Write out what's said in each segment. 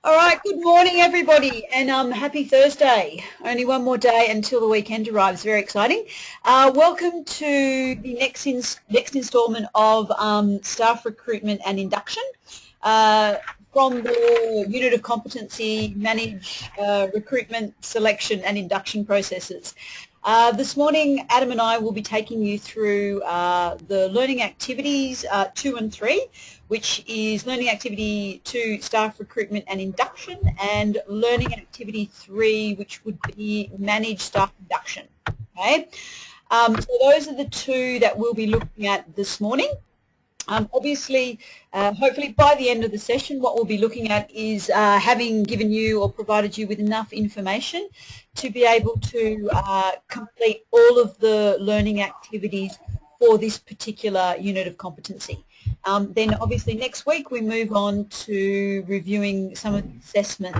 All right, good morning everybody, and happy Thursday. Only one more day until the weekend arrives. Very exciting. Welcome to the next instalment of Staff Recruitment and Induction from the Unit of Competency, Manage Recruitment, Selection and Induction Processes. This morning, Adam and I will be taking you through the learning activities 2 and 3, which is learning activity 2, staff recruitment and induction, and learning activity 3, which would be manage staff induction. Okay, so those are the two that we'll be looking at this morning. Obviously, hopefully by the end of the session, what we'll be looking at is having given you or provided you with enough information to be able to complete all of the learning activities for this particular unit of competency. Then obviously next week we move on to reviewing some of the assessment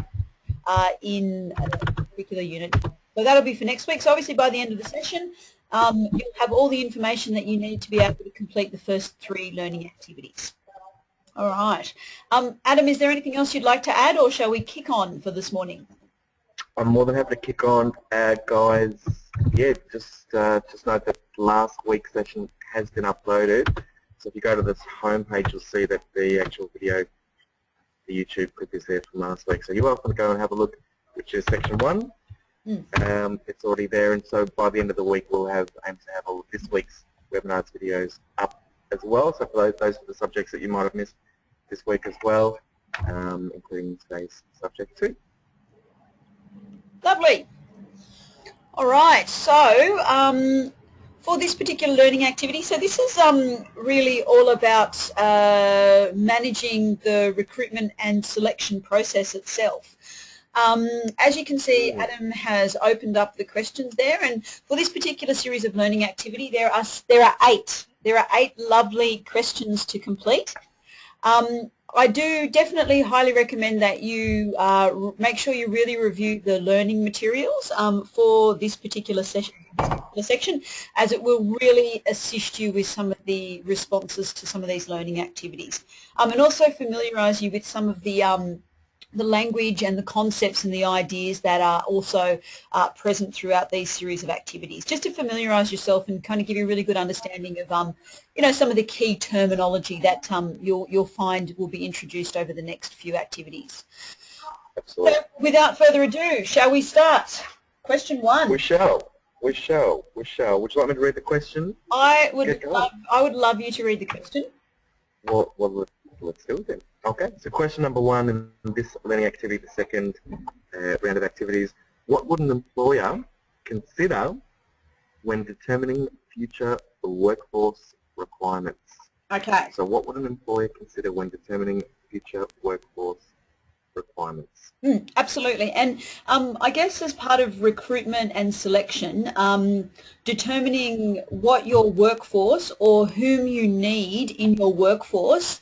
in a particular unit. So that'll be for next week. So obviously by the end of the session, you'll have all the information that you need to be able to complete the first 3 learning activities. All right. Adam, is there anything else you'd like to add, or shall we kick on for this morning? I'm more than happy to kick on, guys. Yeah, just note that last week's session has been uploaded. So if you go to this homepage, you'll see that the actual video, the YouTube clip is there from last week. So you're welcome to go and have a look, which is section 1. It's already there, and so by the end of the week we'll aim to have all of this week's webinars videos up as well. So for those are the subjects that you might have missed this week as well, including today's subject too. Lovely. All right, so for this particular learning activity, so this is really all about managing the recruitment and selection process itself. As you can see, Adam has opened up the questions there, and for this particular series of learning activity, there are 8. There are 8 lovely questions to complete. I do definitely highly recommend that you make sure you really review the learning materials for this particular section, as it will really assist you with some of the responses to some of these learning activities, and also familiarise you with some of the language and the concepts and the ideas that are also present throughout these series of activities, just to familiarise yourself and kind of give you a really good understanding of some of the key terminology that you'll find will be introduced over the next few activities. Absolutely. So without further ado, shall we start? Question 1. We shall. Would you like me to read the question? I would love you to read the question. Well, let's do it then. Okay, so question number 1 in this learning activity, the second round of activities. What would an employer consider when determining future workforce requirements? Okay. So what would an employer consider when determining future workforce requirements? Absolutely, and I guess as part of recruitment and selection, determining what your workforce or whom you need in your workforce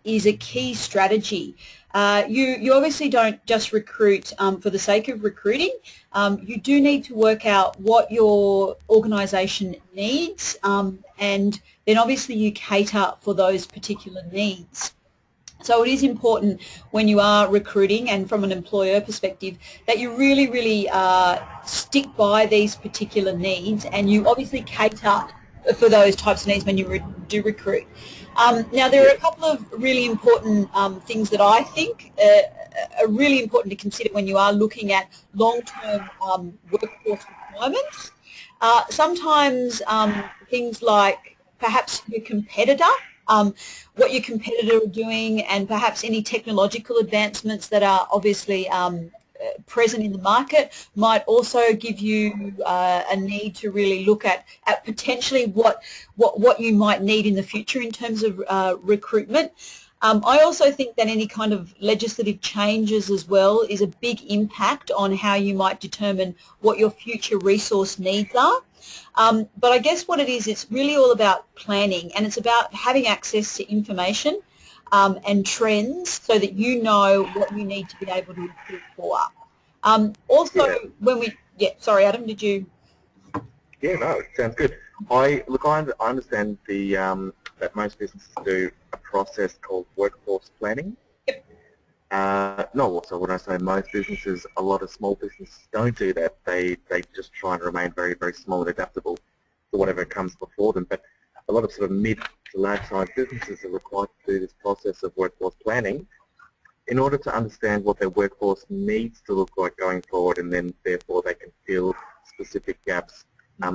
is a key strategy. You obviously don't just recruit for the sake of recruiting. You do need to work out what your organisation needs, and then obviously you cater for those particular needs. So it is important when you are recruiting, and from an employer perspective, that you really stick by these particular needs, and you obviously cater for those types of needs when you do recruit. Now there are a couple of really important things that I think are really important to consider when you are looking at long-term workforce requirements. Sometimes things like perhaps your competitor, what your competitor are doing, and perhaps any technological advancements that are obviously present in the market might also give you a need to really look at potentially what you might need in the future in terms of recruitment. I also think that any kind of legislative changes as well is a big impact on how you might determine what your future resource needs are. But I guess what it is, it's really all about planning, and it's about having access to information and trends so that you know what you need to be able to recruit for. Sorry Adam, did you? Yeah, no, it sounds good. I understand that most businesses do a process called workforce planning. Yep. no, so when I say most businesses, a lot of small businesses don't do that. They just try and remain very, very small and adaptable to whatever comes before them. But a lot of sort of mid to large size businesses are required to do this process of workforce planning in order to understand what their workforce needs to look like going forward, and then therefore they can fill specific gaps.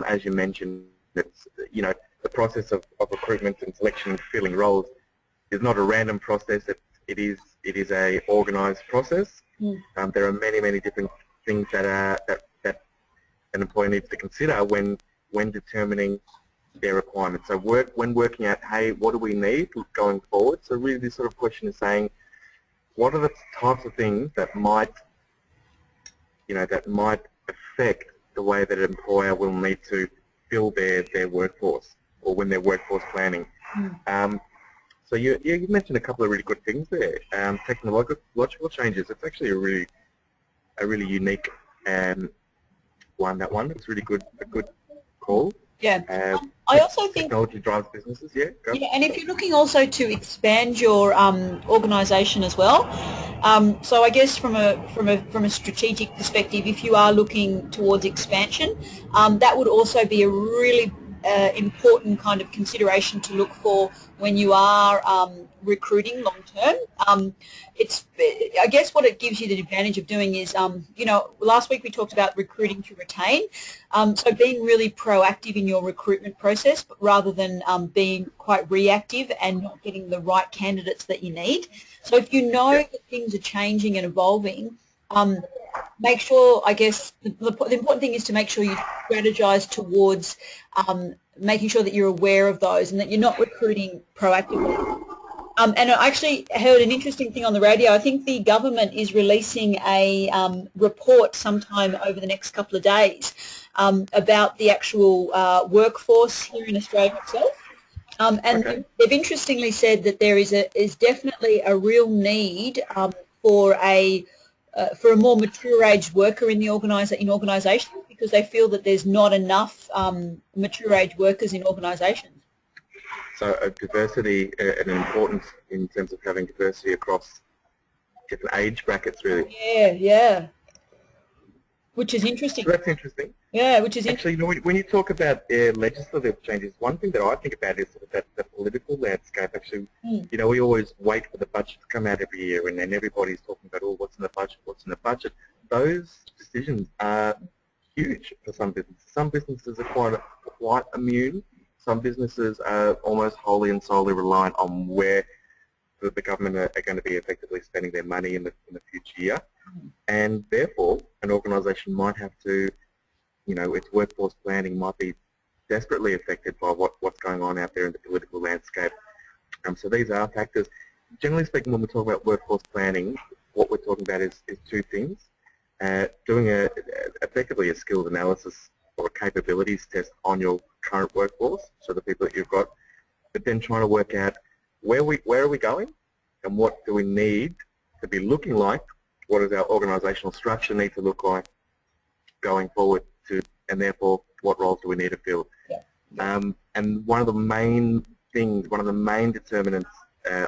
As you mentioned, it's, you know, the process of recruitment and selection and filling roles is not a random process. It is a organised process. There are many different things that an employer needs to consider when determining their requirements. So when working out, hey, what do we need going forward? So really, this sort of question is saying, what are the types of things that might affect the way that an employer will need to fill their workforce, or when they're workforce planning. So you mentioned a couple of really good things there. Technological changes. It's actually a really unique one. That one. It's really a good call. Yeah. I also think technology drives businesses. Yeah. Go. Yeah, and if you're looking also to expand your organisation as well, so I guess from a strategic perspective, if you are looking towards expansion, that would also be a really important kind of consideration to look for when you are recruiting long term. I guess what it gives you the advantage of doing is, you know, last week we talked about recruiting to retain, so being really proactive in your recruitment process, but rather than being quite reactive and not getting the right candidates that you need. So if you know that things are changing and evolving, make sure, I guess, the important thing is to make sure you strategize towards making sure that you're aware of those and that you're not recruiting proactively. And I actually heard an interesting thing on the radio. I think the government is releasing a report sometime over the next couple of days about the actual workforce here in Australia itself. And they've interestingly said that there is definitely a real need for a more mature age worker in organisations, because they feel that there's not enough mature age workers in organisations. So diversity and importance in terms of having diversity across different age brackets, really. Yeah. Which is interesting. So that's interesting. Yeah, which is actually, you know, when you talk about legislative changes, one thing that I think about is that the political landscape. Actually, you know, we always wait for the budget to come out every year, and then everybody's talking about, oh, what's in the budget, what's in the budget. Those decisions are huge for some businesses. Some businesses are quite immune. Some businesses are almost wholly and solely reliant on where the government are going to be effectively spending their money in the future year, and therefore an organisation might have to, you know, its workforce planning might be desperately affected by what's going on out there in the political landscape. So these are factors. Generally speaking, when we talk about workforce planning, what we're talking about is two things: doing effectively a skills analysis or a capabilities test on your current workforce, so the people that you've got, but then trying to work out where are we going and what do we need to be looking like, what does our organisational structure need to look like going forward, and therefore what roles do we need to fill. And one of the main determinants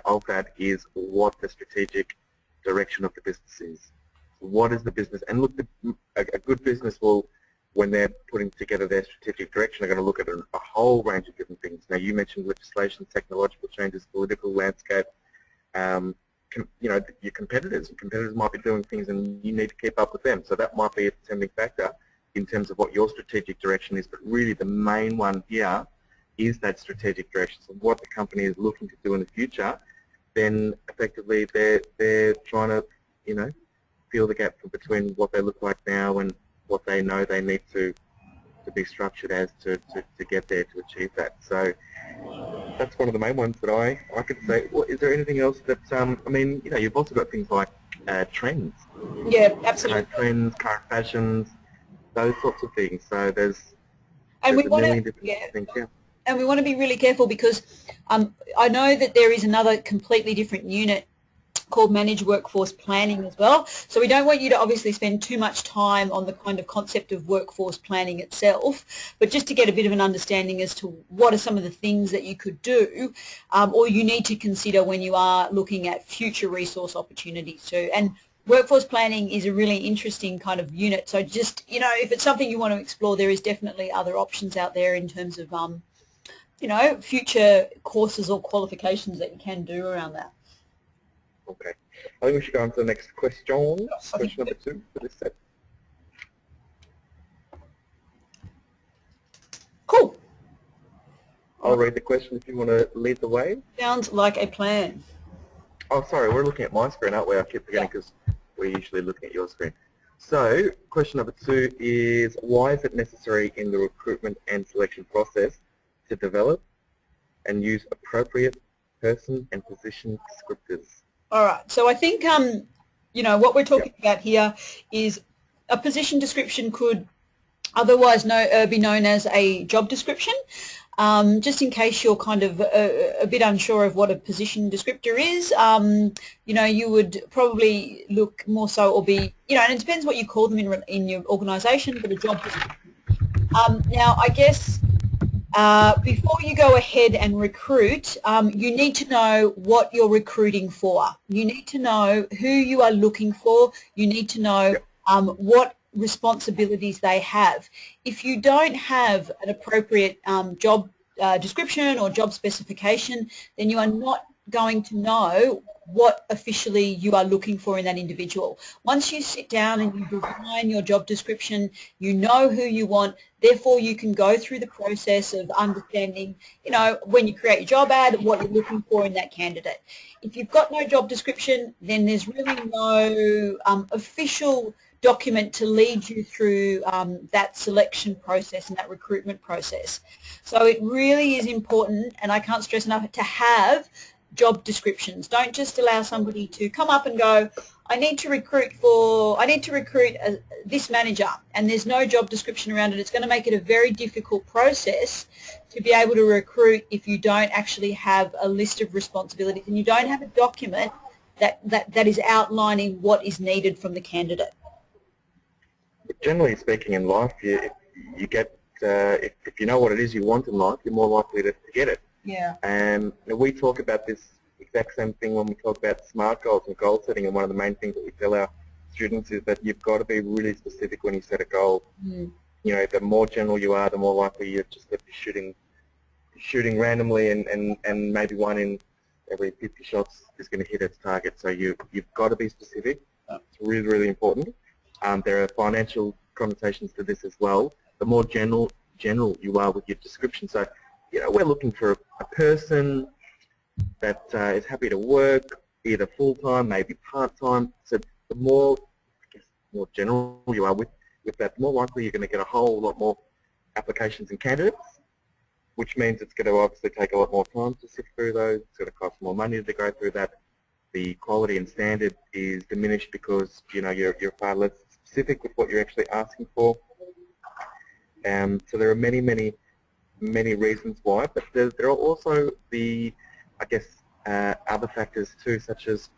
of that is what the strategic direction of the business is. What is the business? And look, a good business will, when they're putting together their strategic direction, they're going to look at a whole range of different things. Now, you mentioned legislation, technological changes, political landscape. You know, your competitors might be doing things and you need to keep up with them. So that might be a determining factor in terms of what your strategic direction is. But really the main one here is that strategic direction. So what the company is looking to do in the future, then effectively they're trying to, you know, fill the gap between what they look like now and what they know they need to be structured as to get there, to achieve that. So that's one of the main ones that I could say. Well, is there anything else that, I mean, you know, you've also got things like trends. Yeah, absolutely. Current trends, current fashions, those sorts of things. So there's a million different things, And we want to be really careful, because I know that there is another completely different unit called Managed Workforce Planning as well. So we don't want you to obviously spend too much time on the kind of concept of workforce planning itself, but just to get a bit of an understanding as to what are some of the things that you could do or you need to consider when you are looking at future resource opportunities too. And workforce planning is a really interesting kind of unit. So just, you know, if it's something you want to explore, there is definitely other options out there in terms of, you know, future courses or qualifications that you can do around that. Okay. I think we should go on to the next question. Yes, Question number 2 for this set. Cool. I'll read the question if you want to lead the way. Sounds like a plan. Oh, sorry, we're looking at my screen, aren't we? I keep forgetting because we're usually looking at your screen. So, question number 2 is, why is it necessary in the recruitment and selection process to develop and use appropriate person and position descriptors? All right. So I think, you know, what we're talking about here is a position description could otherwise be known as a job description. Just in case you're kind of a bit unsure of what a position descriptor is, you know, you would probably look more so or be, you know, and it depends what you call them in your organisation, but a job description. Now, I guess before you go ahead and recruit, you need to know what you're recruiting for. You need to know who you are looking for. You need to know what responsibilities they have. If you don't have an appropriate job description or job specification, then you are not going to know what officially you are looking for in that individual. Once you sit down and you design your job description, you know who you want, therefore you can go through the process of understanding, you know, when you create your job ad, what you're looking for in that candidate. If you've got no job description, then there's really no official document to lead you through that selection process and that recruitment process. So it really is important, and I can't stress enough, to have job descriptions. Don't just allow somebody to come up and go, I need to recruit this manager, and there's no job description around it. It's going to make it a very difficult process to be able to recruit if you don't actually have a list of responsibilities and you don't have a document that is outlining what is needed from the candidate. Generally speaking, in life, you get if you know what it is you want in life, you're more likely to get it. Yeah. And we talk about this exact same thing when we talk about SMART goals and goal setting, and one of the main things that we tell our students is that you've got to be really specific when you set a goal. You know, the more general you are, the more likely you're just going to be shooting randomly, and maybe one in every 50 shots is going to hit its target. So you've got to be specific. It's really, really important. There are financial connotations to this as well. The more general you are with your description. So, you know, we're looking for a person that is happy to work either full-time, maybe part-time. So the more, I guess, more general you are with that, the more likely you're going to get a whole lot more applications and candidates, which means it's going to obviously take a lot more time to sift through those. It's going to cost more money to go through that. The quality and standard is diminished because, you know, you're far less specific with what you're actually asking for. So there are many reasons why, but there are also the, I guess, other factors too, such as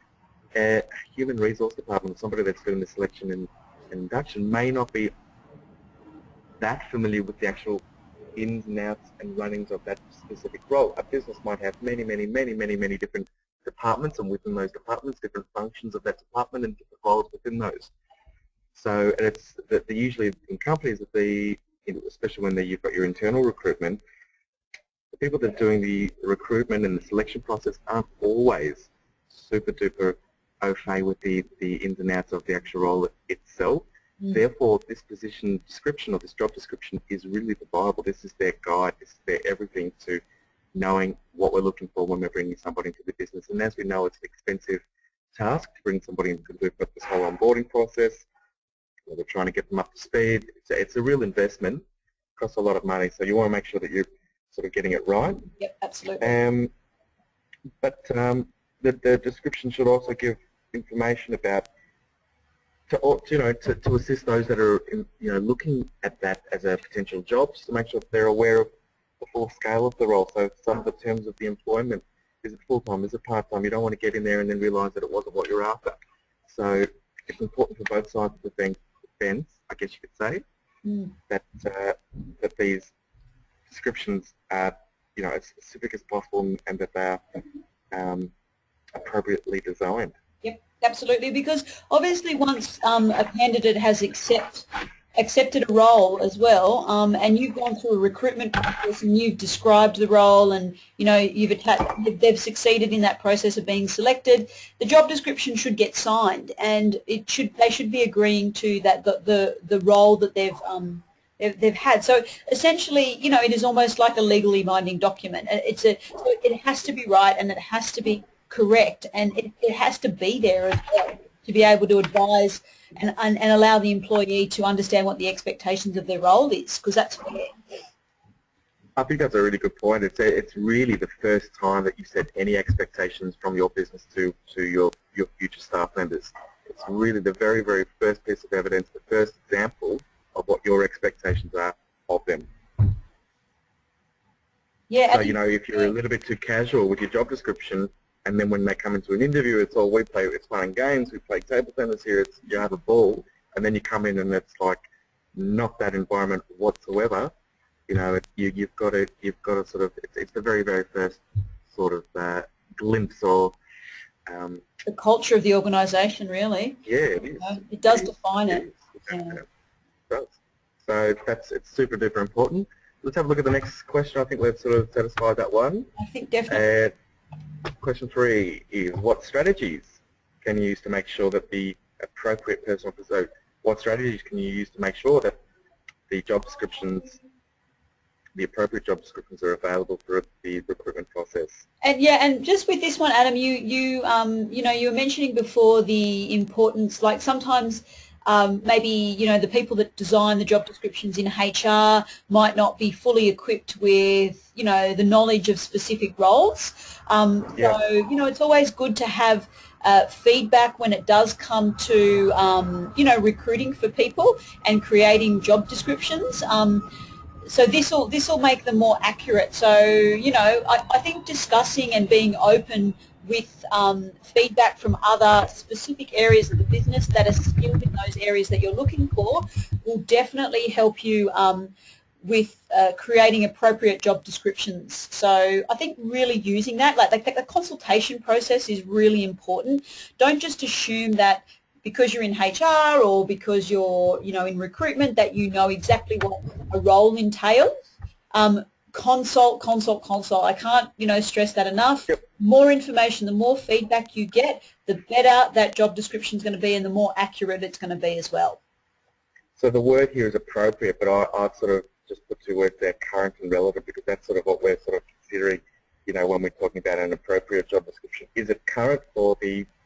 human resource department. Somebody that's doing the selection and induction may not be that familiar with the actual ins and outs and runnings of that specific role. A business might have many different departments, and within those departments, different functions of that department and different roles within those. So it's that usually in companies that especially when you've got your internal recruitment, the people that are doing the recruitment and the selection process aren't always super duper au fait with the ins and outs of the actual role itself. Therefore, this position description or this job description is really the Bible. This is their guide. This is their everything to knowing what we're looking for when we're bringing somebody into the business. And as we know, it's an expensive task to bring somebody in because we've got this whole onboarding process. We're trying to get them up to speed. It's a real investment. It costs a lot of money, so you want to make sure that you're sort of getting it right. Yep, absolutely. But the description should also give information about to assist those that are looking at that as a potential job, just to make sure that they're aware of the full scale of the role. So some of the terms of the employment Is it full-time? Is it part-time? You don't want to get in there and then realise that it wasn't what you're after. So it's important for both sides of the fence, I guess you could say, that that these descriptions are, as specific as possible and that they are appropriately designed. Yep, absolutely. Because obviously, once a candidate has accepted a role as well, and you've gone through a recruitment process and you've described the role, and they've succeeded in that process of being selected, the job description should get signed, and they should be agreeing to that the role that they've had. So essentially, it is almost like a legally binding document. So it has to be right, and it has to be correct, and it has to be there as well to be able to advise and allow the employee to understand what the expectations of their role is, because that's fair. I think that's a really good point. It's really the first time that you set any expectations from your business to your future staff members. It's really the very, very first piece of evidence, the first example of what your expectations are of them. Yeah. So, if you're a little bit too casual with your job description, and then when they come into an interview, it's all it's fun and games, we play table tennis here, you have a ball, and then you come in and it's like not that environment whatsoever. You've got to sort of, it's the very, very first sort of glimpse of the culture of the organisation, really. Yeah, it is. It does define it. It does. So it's super duper important. Let's have a look at the next question. I think we've sort of satisfied that one. I think definitely. Question 3 is, what strategies can you use to make sure that the appropriate person, so what strategies can you use to make sure that the appropriate job descriptions are available for the recruitment process? And just with this one, Adam, you were mentioning before the importance, like sometimes maybe the people that design the job descriptions in HR might not be fully equipped with the knowledge of specific roles. So it's always good to have feedback when it does come to recruiting for people and creating job descriptions. So this will make them more accurate. So I think discussing and being open with feedback from other specific areas of the business that are skilled in those areas that you're looking for will definitely help you with creating appropriate job descriptions. So I think really using that, like the consultation process is really important. Don't just assume that because you're in HR or because you're in recruitment that you know exactly what a role entails. Consult. I can't stress that enough. Yep. More information, the more feedback you get, the better that job description is going to be and the more accurate it's going to be as well. So the word here is appropriate, but I've sort of just put 2 words there, current and relevant, because that's sort of what we're sort of considering, when we're talking about an appropriate job description. Is it current for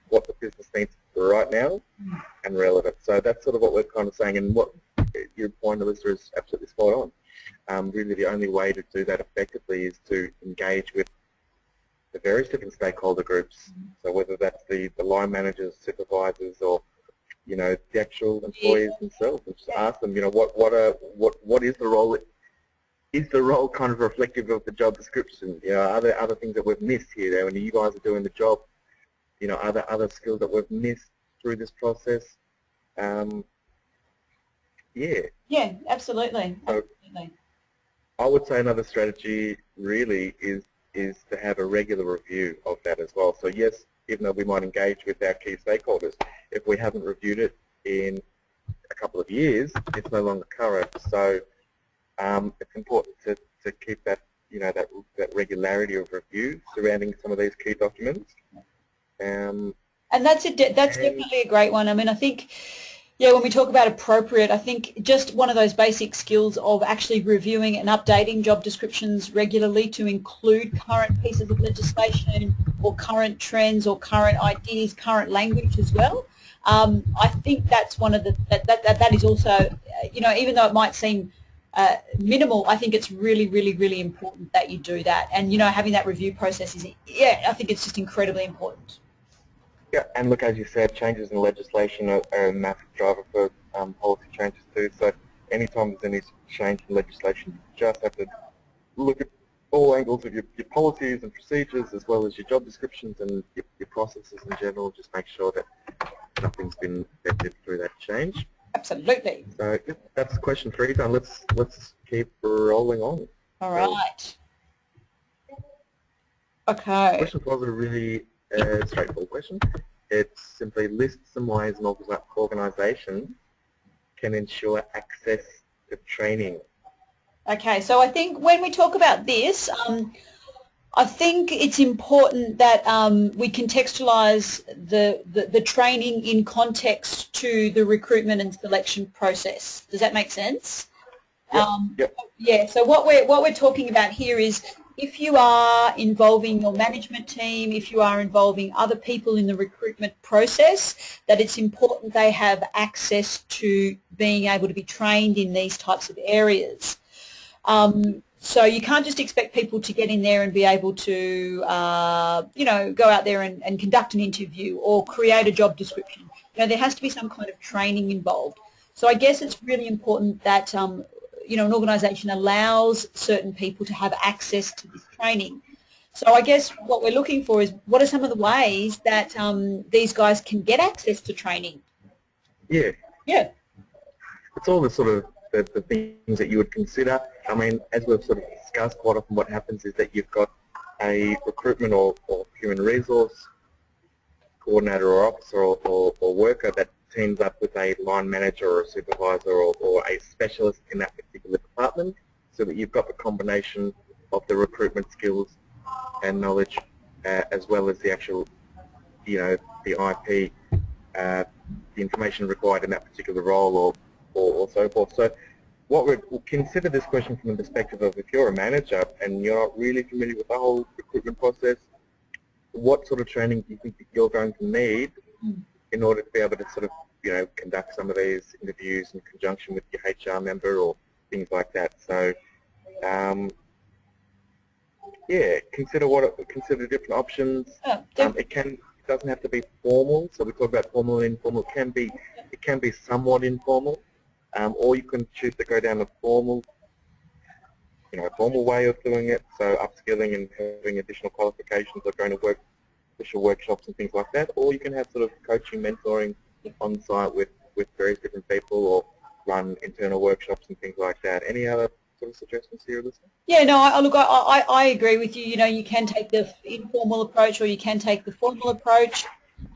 what the business needs right now and relevant? So that's sort of what we're kind of saying, and what your point, Alyssa, is absolutely spot on. Really the only way to do that effectively is to engage with the various different stakeholder groups. So whether that's the line managers, supervisors, or the actual employees themselves, and just ask them, what is the role? Is the role kind of reflective of the job description? Are there other things that we've missed here? When you guys are doing the job, are there other skills that we've missed through this process? Yeah, absolutely. Absolutely. I would say another strategy really is to have a regular review of that as well. So yes, even though we might engage with our key stakeholders, if we haven't reviewed it in a couple of years, it's no longer current. So it's important to keep that that regularity of review surrounding some of these key documents. And that's definitely a great one. I mean, I think, when we talk about appropriate, I think just one of those basic skills of actually reviewing and updating job descriptions regularly to include current pieces of legislation or current trends or current ideas, current language as well. I think that's one of that is also, even though it might seem minimal, I think it's really, really, really important that you do that. And, having that review process I think it's just incredibly important. Yeah, and look, as you said, changes in legislation are a massive driver for policy changes too. So anytime there's any change in legislation, you just have to look at all angles of your policies and procedures, as well as your job descriptions and your processes in general. Just make sure that nothing's been affected through that change. Absolutely. So that's question 3 done. Let's keep rolling on. All right. Okay. Question 4 is a really straightforward question. It's simply list some ways an organisation can ensure access to training. Okay, so I think when we talk about this, I think it's important that we contextualise the training in context to the recruitment and selection process. Does that make sense? Yep. Yeah, so what we're talking about here is if you are involving your management team, if you are involving other people in the recruitment process, that it's important they have access to being able to be trained in these types of areas. So you can't just expect people to get in there and be able to, you know, go out there and conduct an interview or create a job description. You know, there has to be some kind of training involved. So I guess it's really important that, you know, an organisation allows certain people to have access to this training. So I guess what we're looking for is what are some of the ways that these guys can get access to training? Yeah. Yeah. It's all the sort of the things that you would consider. I mean, as we've sort of discussed, quite often what happens is that you've got a recruitment or human resource coordinator or officer or worker that teams up with a line manager or a supervisor or a specialist in that particular department, so that you've got the combination of the recruitment skills and knowledge as well as the actual, you know, the IP, the information required in that particular role or so forth. So we'll consider this question from the perspective of if you're a manager and you're not really familiar with the whole recruitment process, what sort of training do you think that you're going to need in order to be able to sort of, you know, conduct some of these interviews in conjunction with your HR member or things like that? So, yeah, consider different options. It doesn't have to be formal. So we talk about formal and informal. It can be somewhat informal, or you can choose to go down the formal, you know, formal way of doing it. So upskilling and having additional qualifications, or going to official workshops and things like that. Or you can have sort of coaching, mentoring on site with various different people, or run internal workshops and things like that. Any other sort of suggestions here, Alyssa? Yeah, no, I agree with you. You know, you can take the informal approach or you can take the formal approach.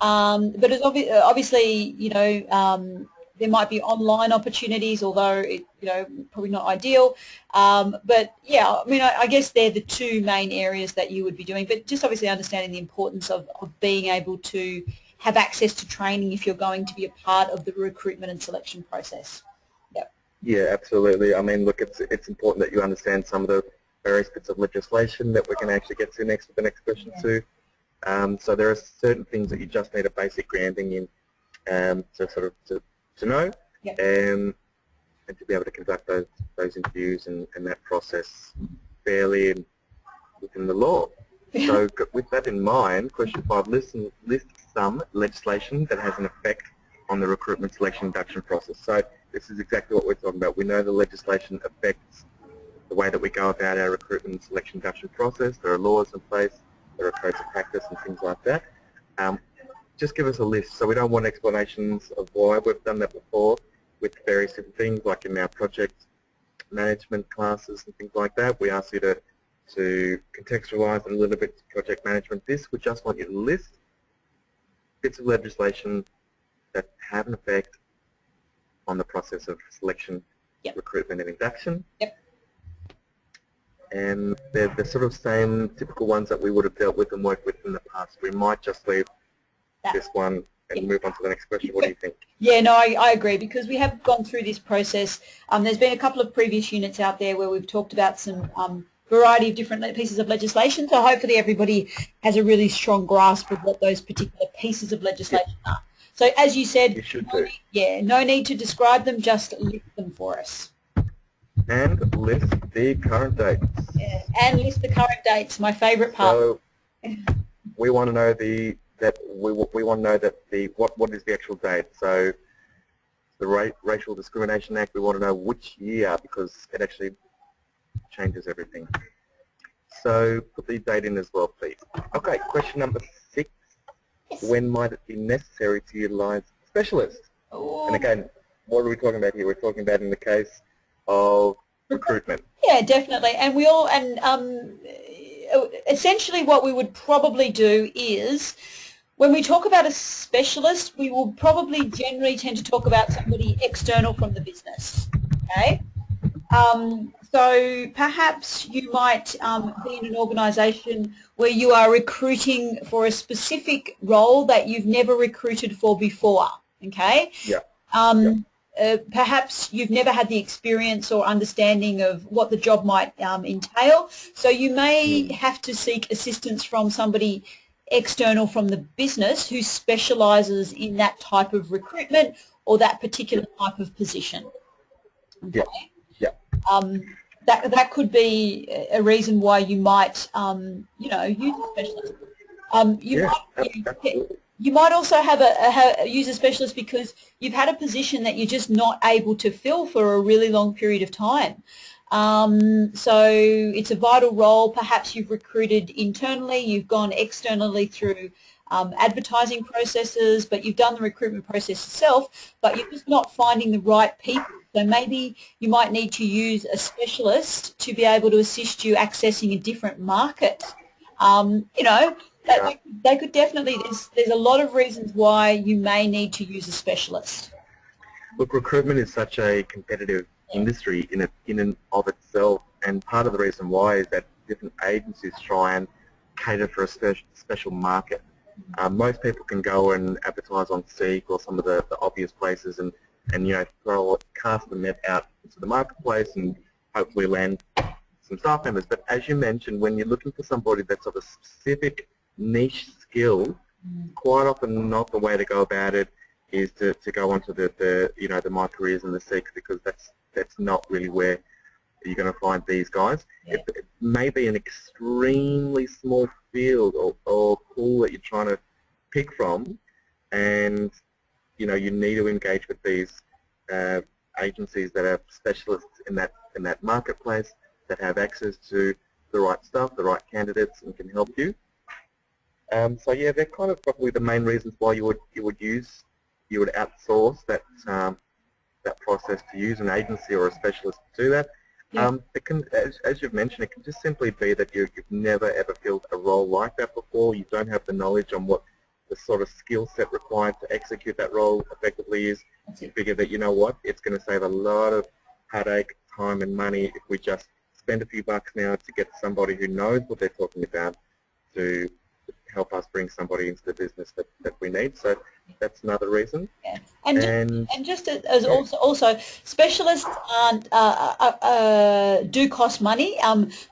But it's obviously, you know, there might be online opportunities, although it, you know, probably not ideal. But yeah, I mean, I guess they're the two main areas that you would be doing. But just obviously understanding the importance of being able to have access to training if you're going to be a part of the recruitment and selection process. Yep. Yeah, absolutely. I mean, look, it's important that you understand some of the various bits of legislation that we're going to actually get to next with the next question too. So there are certain things that you just need a basic grounding in to know, Yep. and to be able to conduct those interviews and that process fairly and within the law. So with that in mind, question 5, list some legislation that has an effect on the recruitment, selection, induction process. So this is exactly what we're talking about. We know the legislation affects the way that we go about our recruitment, selection, induction process. There are laws in place, there are codes of practice and things like that. Just give us a list. So we don't want explanations of why we've done that before with various different things, like in our project management classes and things like that. We ask you to contextualize a little bit project management. We just want you to list bits of legislation that have an effect on the process of selection, Yep. recruitment and induction. Yep. And they're the sort of same typical ones that we would have dealt with and worked with in the past. We might just leave this one and move on to the next question. What do you think? Yeah, no, I agree, because we have gone through this process. There's been a couple of previous units out there where we've talked about some variety of different pieces of legislation, so hopefully everybody has a really strong grasp of what those particular pieces of legislation are. So as you said, You should do. No need to describe them, just list them for us. And list the current dates. Yeah, and list the current dates, my favourite part. So we want to know what is the actual date. So the Racial Discrimination Act, we want to know which year, because it actually changes everything. So put the date in as well, please. Okay, question number 6. Yes. When might it be necessary to utilise specialists? Oh. And again, what are we talking about here? We're talking about in the case of recruitment. Yeah, definitely. And we all, essentially what we would probably do is, when we talk about a specialist, we will probably generally tend to talk about somebody external from the business, okay? So perhaps you might be in an organisation where you are recruiting for a specific role that you've never recruited for before, okay? Yeah. Perhaps you've never had the experience or understanding of what the job might entail, so you may have to seek assistance from somebody external from the business who specialises in that type of recruitment or that particular type of position. Okay? Yeah. That could be a reason why you might, use a specialist. You might also have use a specialist because you've had a position that you're just not able to fill for a really long period of time. So it's a vital role. Perhaps you've recruited internally, you've gone externally through advertising processes, but you've done the recruitment process yourself, but you're just not finding the right people. So maybe you might need to use a specialist to be able to assist you accessing a different market. They could definitely, there's a lot of reasons why you may need to use a specialist. Look, recruitment is such a competitive industry in and of itself, and part of the reason why is that different agencies try and cater for a special market. Most people can go and advertise on Seek or some of the obvious places and cast the net out into the marketplace and hopefully land some staff members. But as you mentioned, when you're looking for somebody that's of a specific niche skill, quite often not the way to go about it is to go onto the My Careers and the Seek, because that's not really where you're going to find these guys. Yeah. It may be an extremely small field or pool that you're trying to pick from, and you need to engage with these agencies that are specialists in that marketplace, that have access to the right stuff, the right candidates, and can help you. So yeah, they're kind of probably the main reasons why you would outsource that process to use an agency or a specialist to do that. Yeah. It can, as you've mentioned, it can just simply be that you've never ever filled a role like that before. You don't have the knowledge on what the sort of skill set required to execute that role effectively is. You figure that, it's going to save a lot of headache, time and money if we just spend a few bucks now to get somebody who knows what they're talking about to help us bring somebody into the business that we need. So that's another reason. Yeah. And just as also specialists do cost money.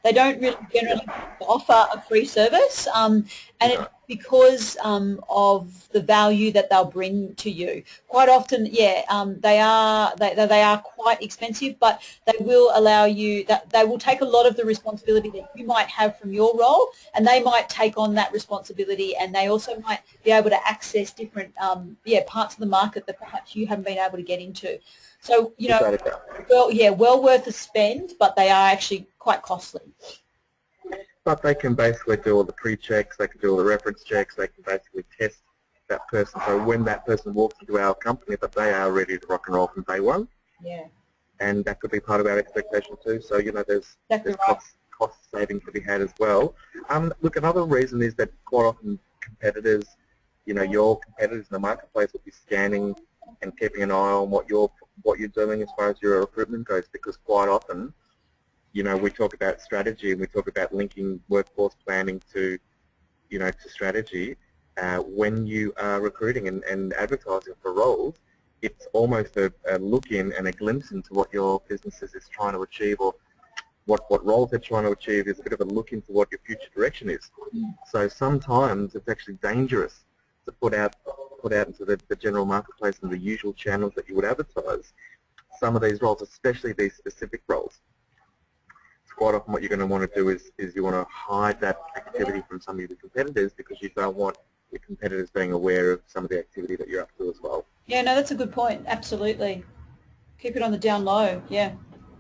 They don't really generally offer a free service, and it's because of the value that they'll bring to you. Quite often, they are quite expensive, but they will allow you that they will take a lot of the responsibility that you might have from your role, and they might take on that responsibility, and they also might be able to access different parts of the market that perhaps you haven't been able to get into. So well worth a spend, but they are actually quite costly. But they can basically do all the pre-checks, they can do all the reference checks, they can basically test that person. So when that person walks into our company, that they are ready to rock and roll from day one. Yeah. And that could be part of our expectation too. So there's right. cost saving to be had as well. Look, another reason is that quite often competitors, your competitors in the marketplace will be scanning and keeping an eye on what you're doing as far as your recruitment goes, because quite often, we talk about strategy and we talk about linking workforce planning to strategy. When you are recruiting and advertising for roles, it's almost a look-in and a glimpse into what your business is trying to achieve, or what roles they're trying to achieve. Is a bit of a look into what your future direction is. So sometimes it's actually dangerous to put out into the general marketplace and the usual channels that you would advertise some of these roles, especially these specific roles. Quite often what you're going to want to do is you want to hide that activity from some of your competitors, because you don't want your competitors being aware of some of the activity that you're up to as well. Yeah, no, that's a good point. Absolutely. Keep it on the down low, yeah.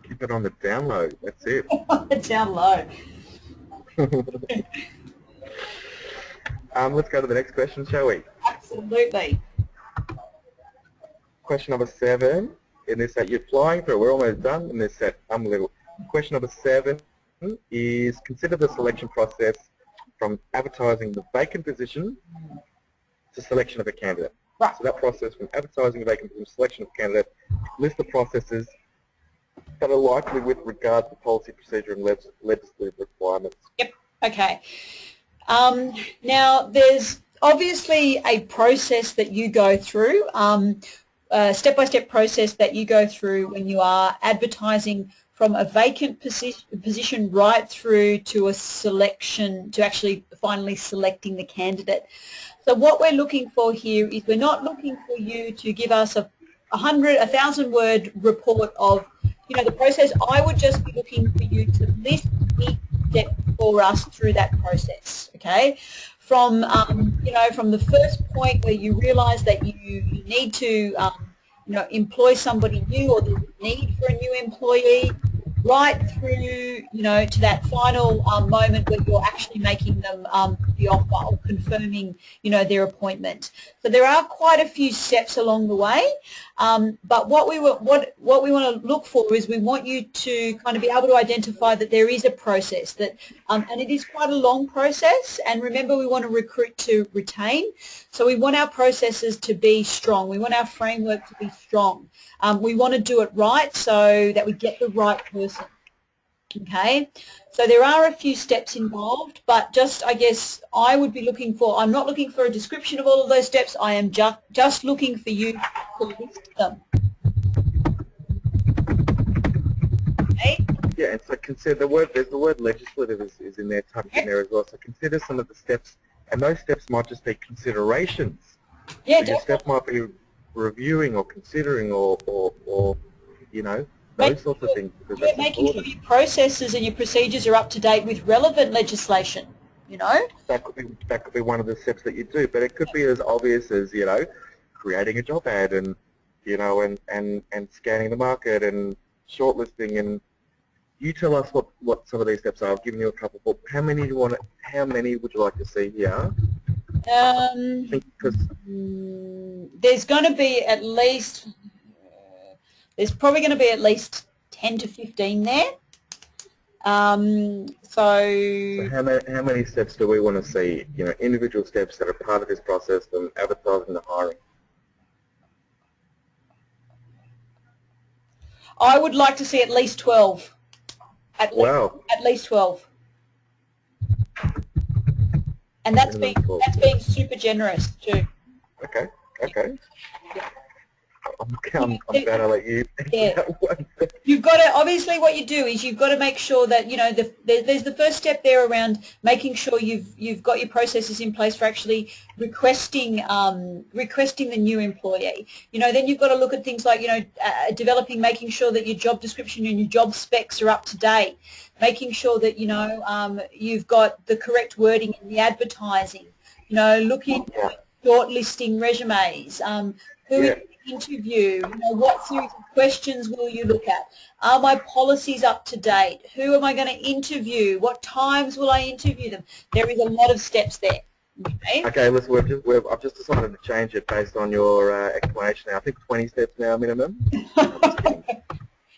Keep it on the down low, that's it. On the down low. Let's go to the next question, shall we? Absolutely. Question number 7 in this set you're applying for. We're almost done in this set. Unbelievable. Question number 7 is consider the selection process from advertising the vacant position to selection of a candidate. Right. So that process from advertising a vacant position to selection of a candidate, list the processes that are likely with regard to policy, procedure and legislative requirements. Yep. Okay. Now, there's obviously a process that you go through, a step-by-step process that you go through when you are advertising from a vacant position right through to a selection, to actually finally selecting the candidate. So what we're looking for here is we're not looking for you to give us a 1,000-word report of, you know, the process. I would just be looking for you to list each step for us through that process, okay? From, you know, from the first point where you realise that you need to, you know, employ somebody new, or there's a need for a new employee, right through, you know, to that final moment where you're actually making them the offer or confirming, you know, their appointment. So there are quite a few steps along the way, but what we want to look for is we want you to kind of be able to identify that there is a process that, and it is quite a long process. And remember, we want to recruit to retain, so we want our processes to be strong. We want our framework to be strong. We want to do it right so that we get the right person. Okay, so there are a few steps involved, but just, I guess, I would be looking for, I'm not looking for a description of all of those steps. I am just looking for you to list them. Okay? Yeah, and so consider the word, there's the word legislative is in there, tucked in there as well. So consider some of the steps, and those steps might just be considerations. Yeah, so your step might be reviewing or considering or you know, those sorts of things. Because that's making sure your processes and your procedures are up to date with relevant legislation, you know. That could be one of the steps that you do, but it could be as obvious as, you know, creating a job ad and, you know, and scanning the market and shortlisting. And you tell us what some of these steps are. I've given you a couple. But how many do you want? How many would you like to see here? There's going to be at least. There's probably going to be at least 10 to 15 there. So how many steps do we want to see? You know, individual steps that are part of this process from advertising to hiring. I would like to see at least 12. At least 12. And that's being super generous too. Okay. Yeah. I'm glad I let you. Yeah. You've got to, obviously what you do is you've got to make sure that, you know, there's the first step there around making sure you've got your processes in place for actually requesting the new employee. You know, then you've got to look at things like, you know, making sure that your job description and your job specs are up to date, making sure that, you know, you've got the correct wording in the advertising, you know, looking at shortlisting resumes, who interview, you know, what series of questions will you look at? Are my policies up to date? Who am I going to interview? What times will I interview them? There is a lot of steps there. Okay, listen, I've just decided to change it based on your explanation now. I think 20 steps now minimum.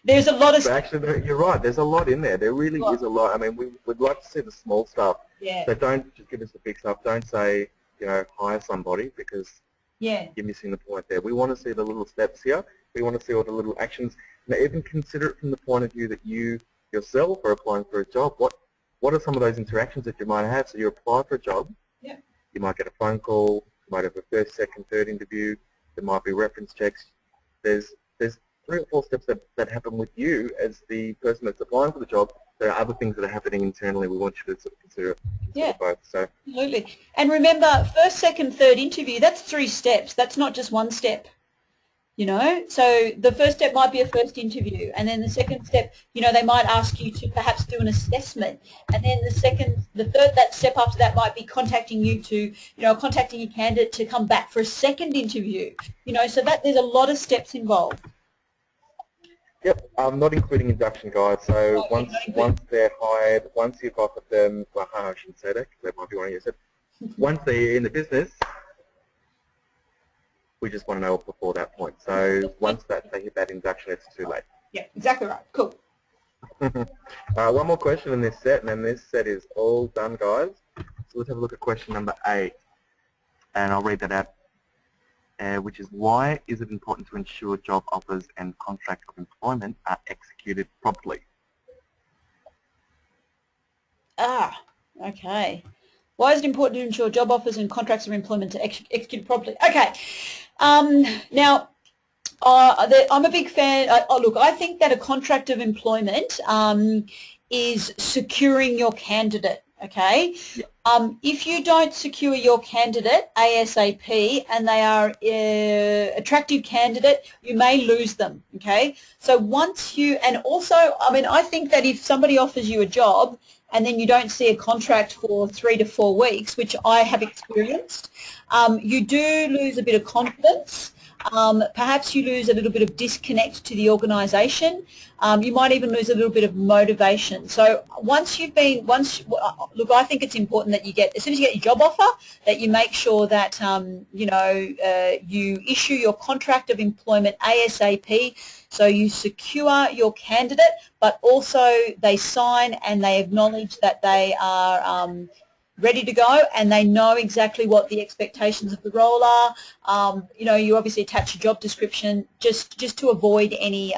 There's a lot of steps. Actually, you're right. There's a lot in there. There really is a lot. I mean, we'd like to see the small stuff. Yeah. So don't just give us the big stuff. Don't say, you know, hire somebody, because you're missing the point there. We want to see the little steps here. We want to see all the little actions. Now, even consider it from the point of view that you yourself are applying for a job. What are some of those interactions that you might have? So you apply for a job. Yeah. You might get a phone call. You might have a first, second, third interview. There might be reference checks. There's 3 or 4 steps that happen with you as the person that's applying for the job. There are other things that are happening internally. We want you to sort of consider both. So. Absolutely. And remember, first, second, third interview, that's 3 steps. That's not just 1 step, you know. So the first step might be a first interview, and then the second step, you know, they might ask you to perhaps do an assessment, and then that step after that might be contacting you to, you know, contacting your candidate to come back for a second interview, you know, so that there's a lot of steps involved. Yep, not including induction guides. So Okay, once not including. once they're hired, once you've offered them, well, I shouldn't say that because they might be wanting to use it. Once they're in the business, we just want to know before that point. So once that they hit that induction, it's too late. Yeah, exactly right. Cool. One more question in this set, and then this set is all done, guys. So let's have a look at question number 8, and I'll read that out. Which is, why is it important to ensure job offers and contract of employment are executed promptly? Okay. Why is it important to ensure job offers and contracts of employment to execute properly? Okay. Now, I'm a big fan. Look, I think that a contract of employment is securing your candidate. Okay. Yeah. If you don't secure your candidate ASAP and they are attractive candidate, you may lose them. Okay. So once you, and also, I mean, I think that if somebody offers you a job and then you don't see a contract for 3 to 4 weeks, which I have experienced, you do lose a bit of confidence. Perhaps you lose a little bit of disconnect to the organisation. You might even lose a little bit of motivation. So look, I think it's important that you get, as soon as you get your job offer, that you make sure that, you issue your contract of employment ASAP, so you secure your candidate, but also they sign and they acknowledge that they are ready to go and they know exactly what the expectations of the role are. You obviously attach your job description just to avoid any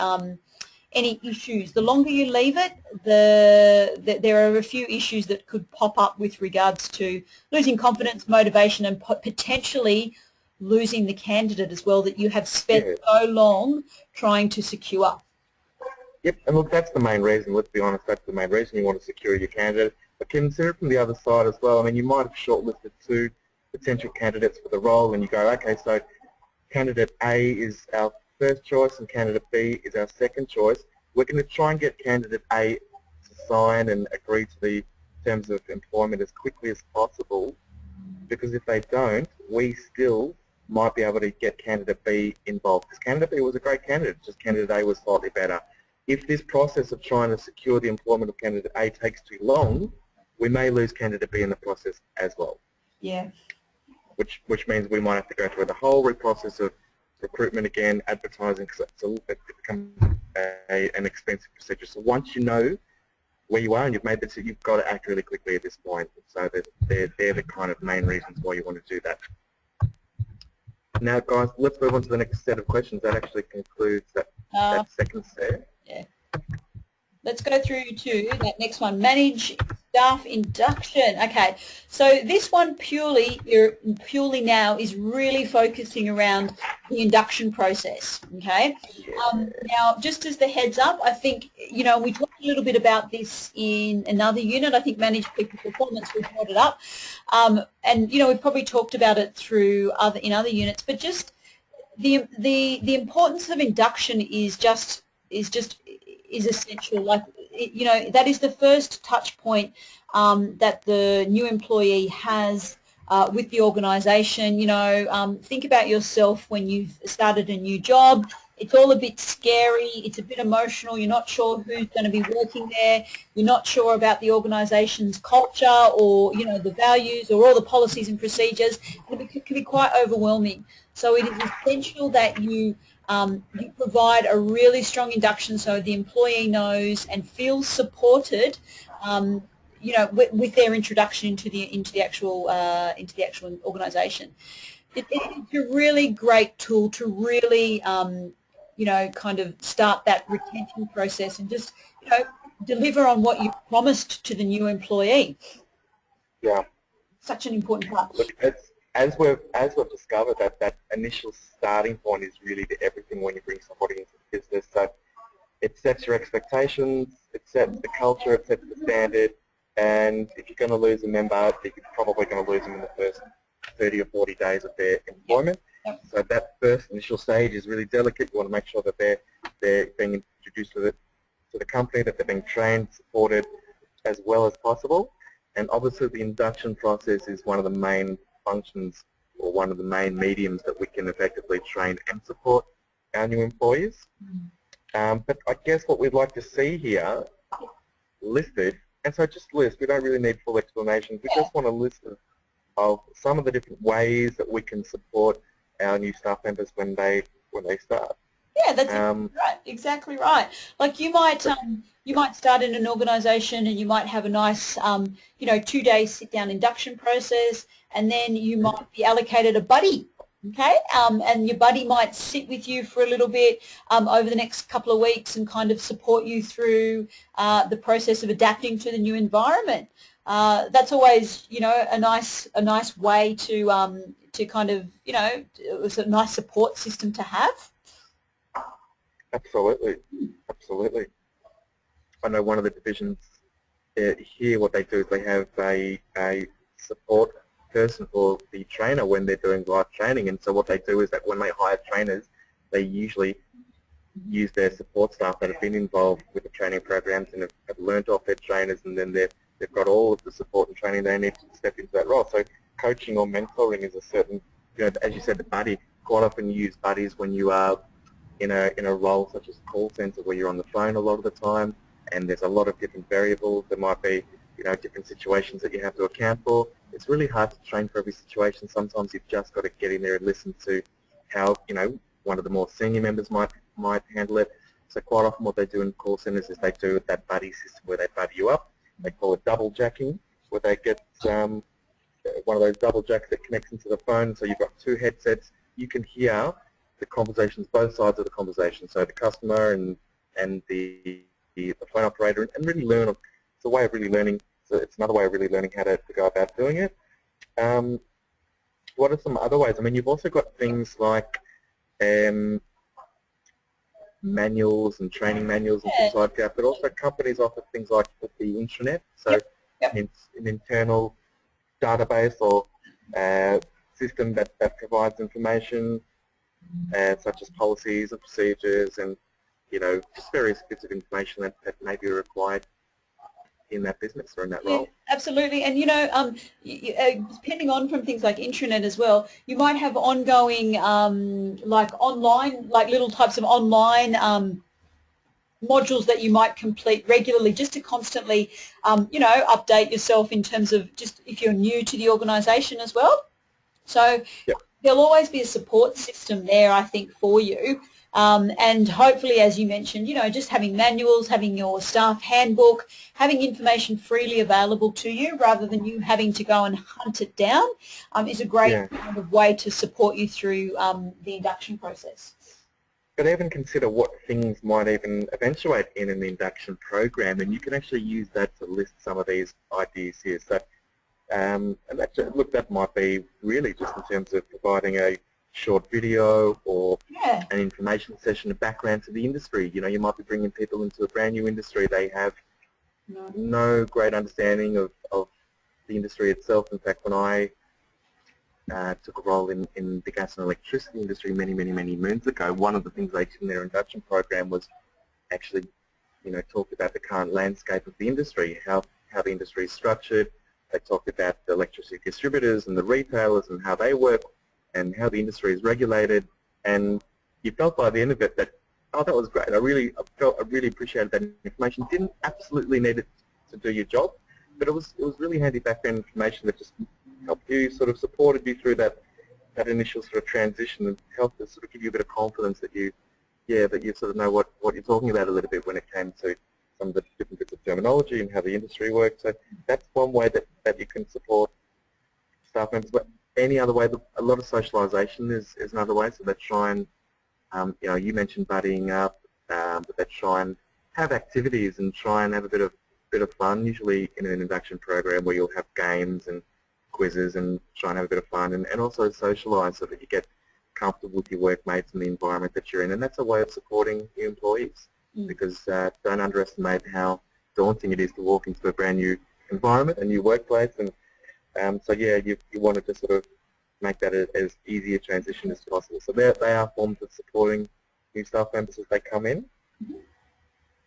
issues. The longer you leave it, there are a few issues that could pop up with regards to losing confidence, motivation, and potentially losing the candidate as well that you have spent so long trying to secure. Yep, and look, that's the main reason. Let's be honest, that's the main reason you want to secure your candidate. But consider it from the other side as well. I mean, you might have shortlisted 2 potential candidates for the role, and you go, okay, so candidate A is our first choice and candidate B is our second choice. We're going to try and get candidate A to sign and agree to the terms of employment as quickly as possible, because if they don't, we still might be able to get candidate B involved. Because candidate B was a great candidate, just candidate A was slightly better. If this process of trying to secure the employment of candidate A takes too long, we may lose candidate B in the process as well. Yeah. Which means we might have to go through the whole process of recruitment again, advertising, because it becomes an expensive procedure. So once you know where you are and you've made the decision, you've got to act really quickly at this point. So they're the kind of main reasons why you want to do that. Now, guys, let's move on to the next set of questions. That actually concludes that second set. Yeah. Let's go through to that next one, manage staff induction. Okay, so this one purely now is really focusing around the induction process, okay? Now, just as the heads up, I think, we talked a little bit about this in another unit. I think manage people performance, we brought it up. And, we've probably talked about it through in other units, but just the importance of induction is essential. Like, that is the first touch point that the new employee has with the organisation. Think about yourself when you've started a new job. It's all a bit scary. It's a bit emotional. You're not sure who's going to be working there. You're not sure about the organisation's culture or, the values or all the policies and procedures. It can be quite overwhelming. So it is essential that you provide a really strong induction so the employee knows and feels supported, with their introduction into the actual organisation. It's a really great tool to really, kind of start that retention process and just, deliver on what you promised to the new employee. Yeah. Such an important part. Look, as we've discovered, that initial starting point is really everything when you bring somebody into the business. So it sets your expectations, it sets the culture, it sets the standard, and if you're going to lose a member, you're probably going to lose them in the first 30 or 40 days of their employment. Yep. So that first initial stage is really delicate. You want to make sure that they're being introduced to the company, that they're being trained, supported as well as possible. And obviously the induction process is one of the main functions or one of the main mediums that we can effectively train and support our new employees. But I guess what we'd like to see here listed, and so just list, we don't really need full explanations, we just want a list of some of the different ways that we can support our new staff members when they start. Yeah, that's exactly right. Exactly right. Like you might start in an organisation and you might have a nice 2-day sit-down induction process, and then you might be allocated a buddy. Okay, and your buddy might sit with you for a little bit over the next couple of weeks and kind of support you through the process of adapting to the new environment. That's always, a nice way to kind of, it's a nice support system to have. Absolutely, absolutely. I know one of the divisions here, what they do is they have a support person for the trainer when they're doing live training, and so what they do is that when they hire trainers, they usually use their support staff that have been involved with the training programs and have learned off their trainers, and then they've got all of the support and training they need to step into that role. So coaching or mentoring is a certain, as you said, the buddy. Quite often you use buddies when you are in a role such as call center where you're on the phone a lot of the time, and there's a lot of different variables. There might be different situations that you have to account for. It's really hard to train for every situation. Sometimes you've just got to get in there and listen to how one of the more senior members might handle it. So quite often what they do in call centers is they do that buddy system where they buddy you up. They call it double jacking, where they get one of those double jacks that connects into the phone. So you've got two headsets. You can hear the conversations, both sides of the conversation. So the customer and the phone operator, and really learn. It's a way of really learning. So it's another way of really learning how to go about doing it. What are some other ways? I mean, you've also got things like manuals and training manuals and things like that, but also companies offer things like the intranet, so it's an internal database or system that provides information such as policies and procedures and just various bits of information that may be required in that business or in that role. Absolutely, and depending on from things like intranet as well, you might have ongoing like online, like little types of online modules that you might complete regularly just to constantly, update yourself in terms of just if you're new to the organisation as well. So there'll always be a support system there, I think, for you. And hopefully, as you mentioned, just having manuals, having your staff handbook, having information freely available to you rather than you having to go and hunt it down is a great kind of way to support you through the induction process. But even consider what things might even eventuate in an induction program, and you can actually use that to list some of these ideas here. So, and that might be really just in terms of providing a short video or an information session, a background to the industry. You might be bringing people into a brand new industry. They have no great understanding of the industry itself. In fact, when I took a role in the gas and electricity industry many moons ago, one of the things they did in their induction program was actually, talk about the current landscape of the industry, how the industry is structured. They talked about the electricity distributors and the retailers and how they work and how the industry is regulated, and you felt by the end of it that, oh, that was great. I really appreciated that information. Didn't absolutely need it to do your job, but it was really handy background information that just helped you, sort of supported you through that initial sort of transition, and helped to sort of give you a bit of confidence that you sort of know what you're talking about a little bit when it came to some of the different bits of terminology and how the industry works. So that's one way that you can support staff members. But any other way, a lot of socialisation is another way. So they try and, you mentioned buddying up, but they try and have activities and try and have a bit of fun. Usually in an induction program where you'll have games and quizzes and try and have a bit of fun, and also socialise so that you get comfortable with your workmates and the environment that you're in. And that's a way of supporting your employees, because don't underestimate how daunting it is to walk into a brand new environment, a new workplace, and so you wanted to sort of make that as easy a transition as possible. So they are forms of supporting new staff members as they come in.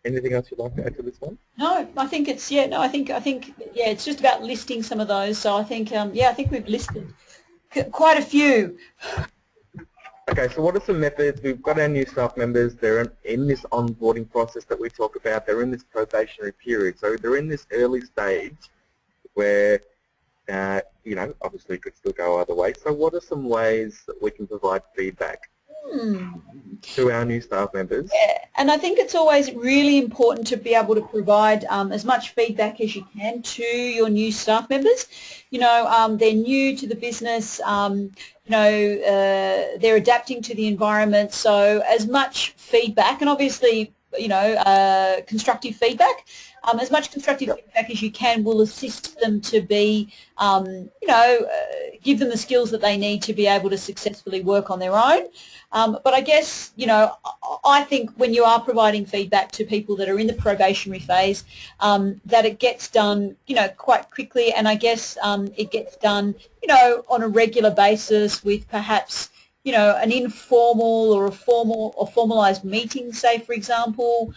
Anything else you'd like to add to this one? No, I think it's I think it's just about listing some of those. So I think I think we've listed quite a few. Okay, so what are some methods? We've got our new staff members. They're in this onboarding process that we talk about. They're in this probationary period. So they're in this early stage where, obviously it could still go either way. So what are some ways that we can provide feedback to our new staff members? Yeah, and I think it's always really important to be able to provide as much feedback as you can to your new staff members. They're new to the business, they're adapting to the environment, so as much feedback, and obviously, constructive feedback, as much constructive feedback as you can will assist them to be, give them the skills that they need to be able to successfully work on their own. But I guess, I think when you are providing feedback to people that are in the probationary phase, that it gets done, quite quickly, and I guess it gets done, on a regular basis with perhaps, an informal or a formal or formalised meeting, say, for example,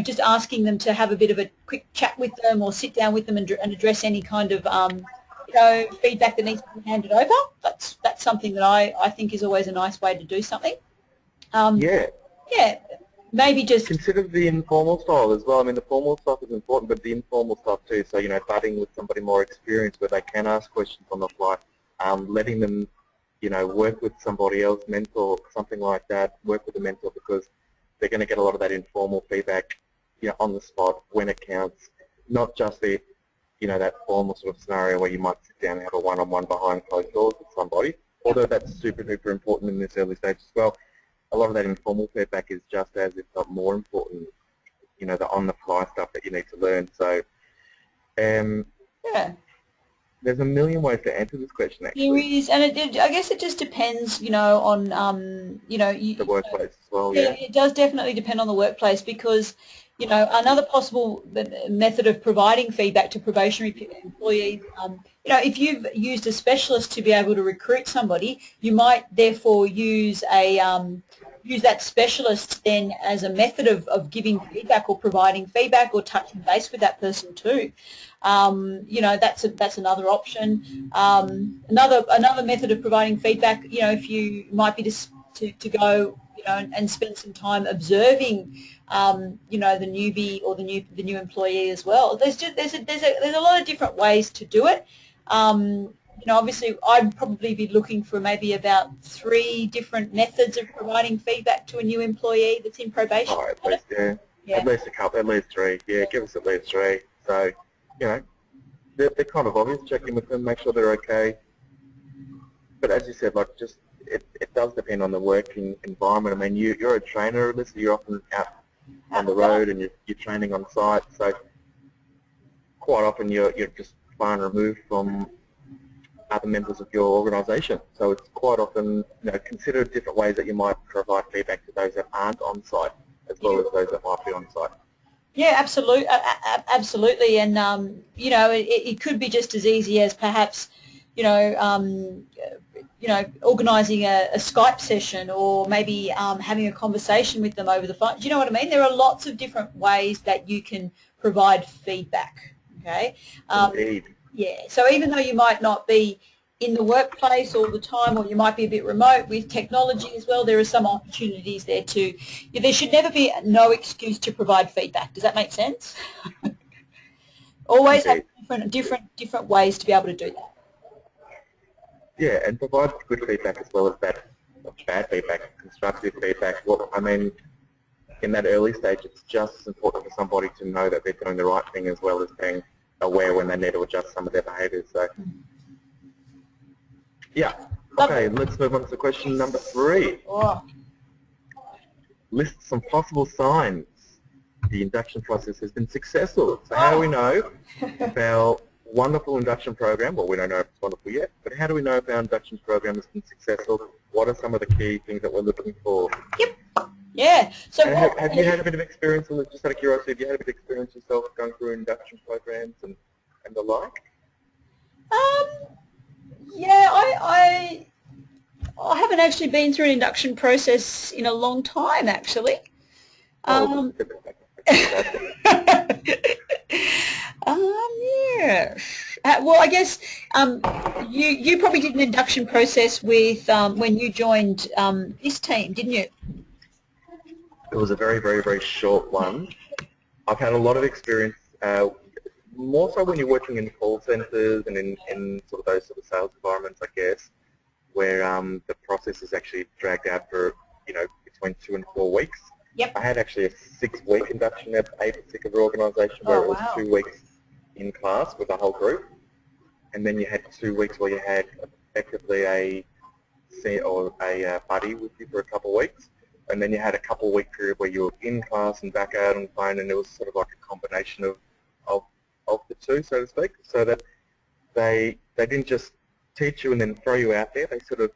just asking them to have a bit of a quick chat with them or sit down with them and address any kind of feedback that needs to be handed over. That's something that I think is always a nice way to do something. Yeah, maybe just consider the informal style as well. I mean, the formal stuff is important, but the informal stuff too. So, starting with somebody more experienced where they can ask questions on the fly, letting them, work with somebody else, mentor, something like that, work with a mentor, because they're going to get a lot of that informal feedback, on the spot when it counts, not just the that formal sort of scenario where you might sit down and have a one-on-one behind closed doors with somebody, although that's super, super important in this early stage as well. A lot of that informal feedback is just as, if not more important, the on-the-fly stuff that you need to learn. So, there's a million ways to answer this question, actually. There is, and I guess it just depends, on, the workplace as well, yeah. It does definitely depend on the workplace because, another possible method of providing feedback to probationary employees, if you've used a specialist to be able to recruit somebody, you might therefore use that specialist then as a method of giving feedback or providing feedback or touching base with that person too. That's another option. Another method of providing feedback, if you might be to go, and spend some time observing, the newbie or the new employee as well. There's a lot of different ways to do it. Obviously, I'd probably be looking for maybe about 3 different methods of providing feedback to a new employee that's in probation. Oh, at least, at least a couple, at least 3. Yeah, give us at least 3. So, they're kind of obvious. Check in with them, make sure they're okay. But as you said, it does depend on the working environment. I mean, you're a trainer, Alyssa, you're often out on the road and you're training on site, so quite often you're just far and removed from other members of your organisation. So it's quite often, consider different ways that you might provide feedback to those that aren't on site as well as those that might be on site. Yeah, absolutely, and it could be just as easy as perhaps, organising a Skype session or maybe having a conversation with them over the phone. Do you know what I mean? There are lots of different ways that you can provide feedback. Okay. Indeed. Yeah. So even though you might not be in the workplace all the time, or you might be a bit remote with technology as well, there are some opportunities there too. There should never be no excuse to provide feedback. Does that make sense? Always have different ways to be able to do that. Yeah, and provide good feedback as well as bad feedback, constructive feedback. Well, I mean, in that early stage, it's just as important for somebody to know that they're doing the right thing as well as being aware when they need to adjust some of their behaviours. So, yeah. Okay, let's move on to question number 3. Oh. List some possible signs the induction process has been successful. So how do we know if our wonderful induction program, well, we don't know if it's wonderful yet, but how do we know if our induction program has been successful? What are some of the key things that we're looking for? Yep. Yeah. So have you had a bit of experience, just out of curiosity, have you had a bit of experience yourself going through induction programs and the like? Yeah, I haven't actually been through an induction process in a long time, actually. Yes. Well, I guess you probably did an induction process with when you joined this team, didn't you? It was a very, very, very short one. I've had a lot of experience, more so when you're working in call centres and in sort of those sort of sales environments, I guess, where the process is actually dragged out for, between 2 and 4 weeks. Yep. I had actually a 6-week induction at a particular organisation where Oh, it was wow. 2 weeks in class with the whole group, and then you had 2 weeks where you had effectively a buddy with you for a couple of weeks, and then you had a couple of week period where you were in class and back out on the phone, and it was sort of like a combination of, of the two, so to speak, so that they didn't just teach you and then throw you out there. They sort of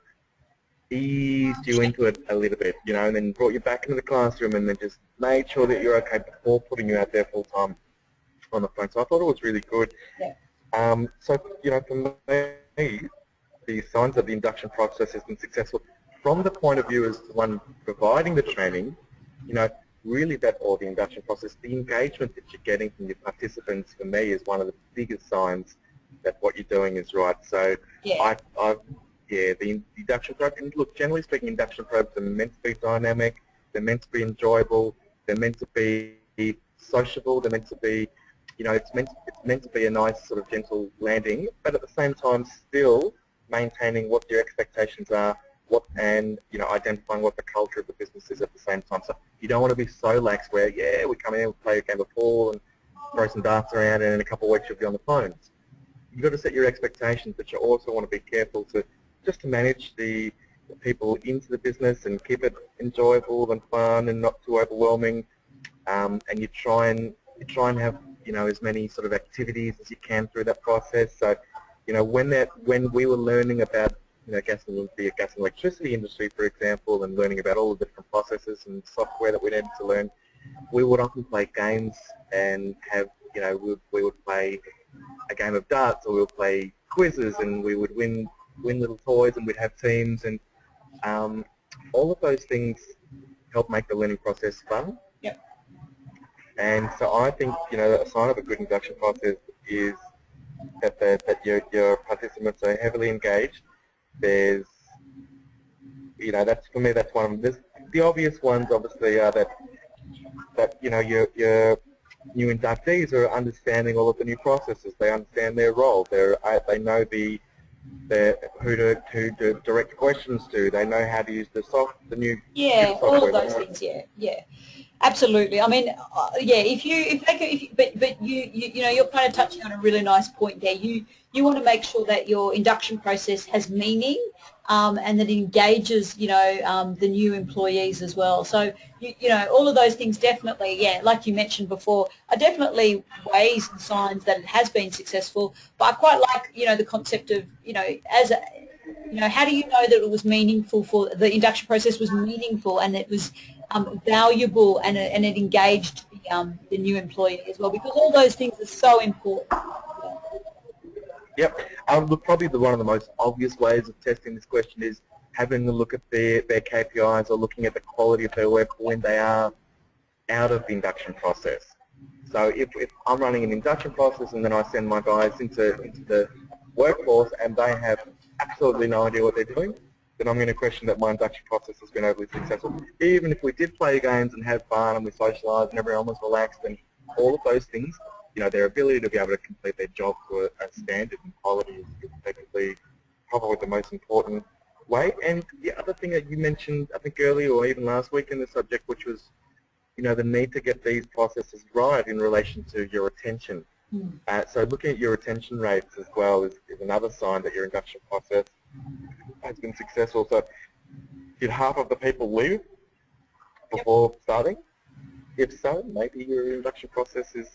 eased you into it a little bit, and then brought you back into the classroom and then just made sure that you're okay before putting you out there full time on the phone. So I thought it was really good. Yeah. So, for me, the signs that the induction process has been successful from the point of view as the one providing the training, really or the induction process, the engagement that you're getting from your participants for me is one of the biggest signs that what you're doing is right. So Yeah. the induction program, look, generally speaking, induction programs are meant to be dynamic, they're meant to be enjoyable, they're meant to be sociable, they're meant to be, it's meant to be a nice sort of gentle landing, but at the same time still maintaining what your expectations are, and identifying what the culture of the business is at the same time. So you don't want to be so lax where, we come in, we play a game of pool and throw some darts around, and in a couple of weeks you'll be on the phones. You've got to set your expectations, but you also want to be careful to manage the people into the business and keep it enjoyable and fun and not too overwhelming. And you try and have as many sort of activities as you can through that process. So when we were learning about the gas and electricity industry, for example, and learning about all the different processes and software that we needed to learn, we would often play games and have we would play a game of darts, or we would play quizzes, and we would win little toys, and we'd have teams, and all of those things help make the learning process fun. Yep. And so I think a sign of a good induction process is that your participants are heavily engaged. There's that's, for me, that's one of them. The obvious ones obviously are that your new inductees are understanding all of the new processes. They understand their role. They know who to direct questions to. They know how to use the new computer software. All of those things. Yeah. Absolutely. I mean, but you're kind of touching on a really nice point there. You want to make sure that your induction process has meaning, and that it engages, the new employees as well. So, all of those things definitely, like you mentioned before, are definitely ways and signs that it has been successful. But I quite like, the concept of, how do you know that it was meaningful for the induction process was meaningful and it was valuable and it engaged the new employee as well, because all those things are so important. Yep. Look, probably one of the most obvious ways of testing this question is having a look at their KPIs, or looking at the quality of their work when they are out of the induction process. So if I'm running an induction process and then I send my guys into the workforce and they have absolutely no idea what they're doing, then I'm going to question that my induction process has been overly successful. Even if we did play games and have fun and we socialised and everyone was relaxed and all of those things, their ability to be able to complete their job to a standard and quality is effectively probably the most important way. And the other thing that you mentioned, I think earlier or even last week in the subject, which was the need to get these processes right in relation to your retention. So looking at your retention rates as well is another sign that your induction process has been successful. So did half of the people leave before starting? If so, maybe your induction process is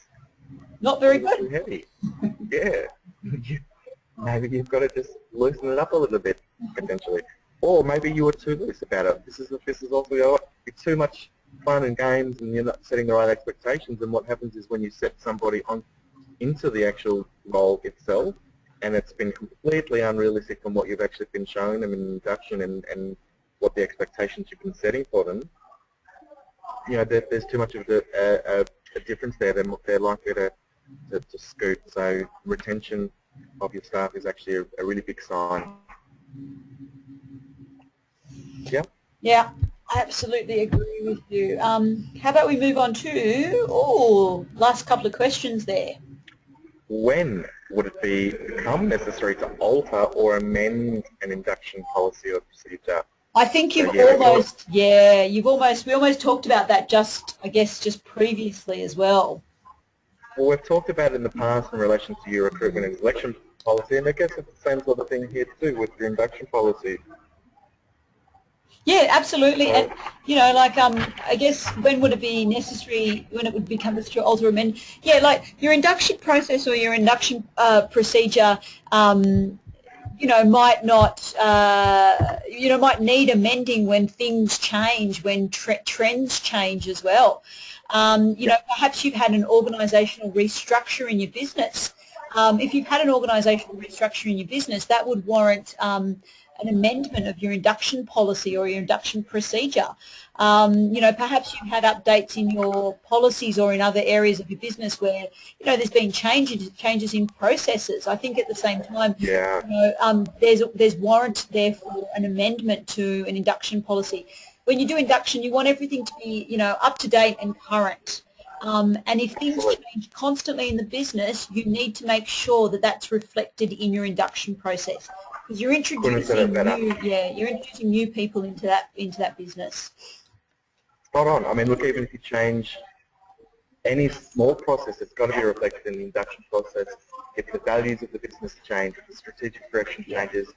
not very too good. heavy. Yeah. Maybe you've got to just loosen it up a little bit, potentially. Or maybe you were too loose about it. This is also it's too much fun and games and you're not setting the right expectations, and what happens is when you set somebody into the actual role itself and it's been completely unrealistic from what you've actually been showing them in induction and what the expectations you've been setting for them, there's too much of a difference there. They're likely to to scoot. So retention of your staff is actually a really big sign. Yeah. Yeah, I absolutely agree with you. How about we move on to, last couple of questions there. When would it become necessary to alter or amend an induction policy or procedure? I think So you've yeah, we almost talked about that just previously as well. well, we've talked about it in the past in relation to your recruitment and selection policy, and I guess it's the same sort of thing here too with your induction policy. Yeah, absolutely. And, So, I guess when would it be necessary, when it would become necessary to alter or amend? Yeah, like your induction process or your induction procedure, might not, might need amending when things change, when trends change as well. Perhaps you've had an organisational restructure in your business. If you've had an organisational restructure in your business, that would warrant an amendment of your induction policy or your induction procedure. Perhaps you've had updates in your policies or in other areas of your business where, there's been changes in processes. I think at the same time, yeah, there's warrant there for an amendment to an induction policy. When you do induction, you want everything to be, up to date and current. And if things absolutely. change constantly in the business, you need to make sure that that's reflected in your induction process, because you're Couldn't have said it introducing better. you're introducing new people into that business. Spot on. I mean, look, even if you change any small process, it's got to be reflected in the induction process. If the values of the business change, if the strategic direction changes,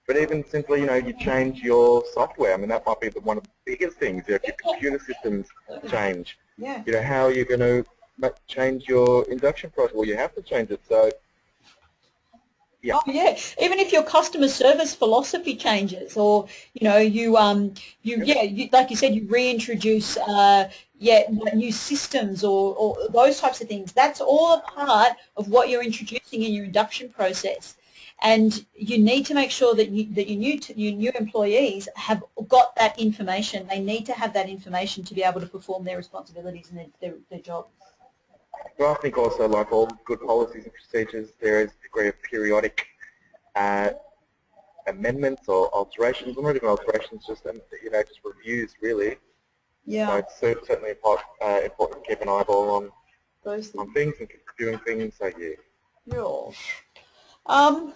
but even simply, you change your software. I mean, that might be one of the biggest things. If your computer systems change, Yeah. how are you going to change your induction process? Well, you have to change it. So, yeah. Oh yeah, even if your customer service philosophy changes, or like you said, you reintroduce new systems or those types of things. That's all a part of what you're introducing in your induction process, and you need to make sure that your new employees have got that information. They need to have that information to be able to perform their responsibilities and their job. But I think also, like all good policies and procedures, there is a degree of periodic uh, amendments or alterations, or not even alterations, just just reviews really. Yeah. So it's certainly important to keep an eyeball Those on things. things and keep doing things. So yeah. Yeah.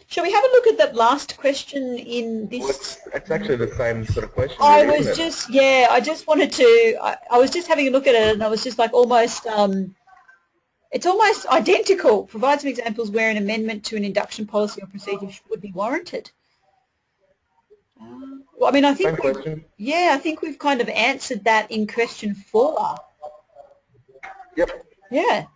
Shall we have a look at that last question in Well, this? it's actually the same sort of question, I really, isn't was it? just, yeah, I just wanted to, I was just having a look at it, and I was just like almost, it's almost identical. Provide some examples where an amendment to an induction policy or procedure would be warranted. Well, I mean, Same question. I think we've kind of answered that in question 4. Yep. Yeah.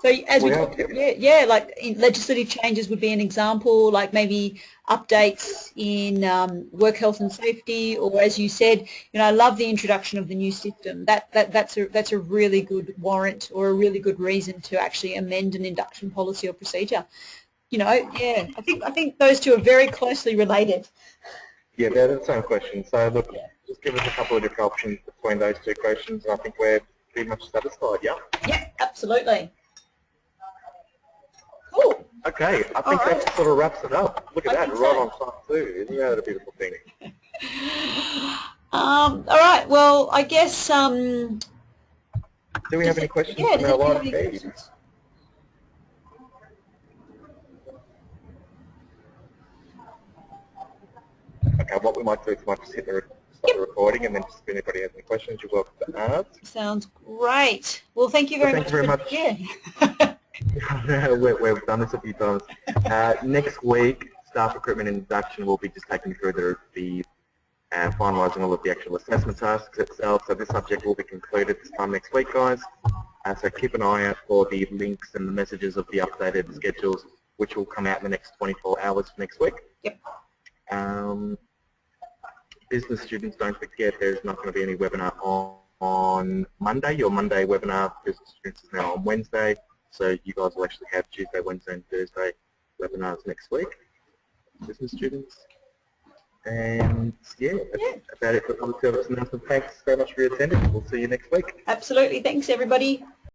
So as we We have. talked, Yep. like legislative changes would be an example, like maybe updates in work health and safety, or as you said, I love the introduction of the new system. That's a really good warrant or a really good reason to actually amend an induction policy or procedure. I think those two are very closely related. Yeah, they're the same question. So look, Yeah. just give us a couple of different options between those two questions, and I think we're pretty much satisfied. Yeah. Yeah, absolutely. Cool. Okay, I All think right. that sort of wraps it up. Look at I that, think right so. on time too. Isn't that a beautiful thing? All right. Well, I guess Do we have any questions does from our anyone have live any feed? questions? Okay, what we might do is we might just hit stop Yep. the recording, and then just if anybody has any questions, you're welcome to ask. Sounds great. Well, thank you But very thank you much very for, much. yeah. We've done this a few times. Next week, staff recruitment and induction will be just taking you through the finalising all of the actual assessment tasks itself. So this subject will be concluded this time next week, guys. So keep an eye out for the links and the messages of the updated schedules, which will come out in the next 24 hours next week. Yep. Business students, don't forget there's not going to be any webinar on Monday. Your Monday webinar for business students is now on Wednesday. So you guys will actually have Tuesday, Wednesday and Thursday webinars next week, business students. And yeah, that's about it for public service announcement. Thanks very much for your attendance. We'll see you next week. Absolutely. Thanks, everybody.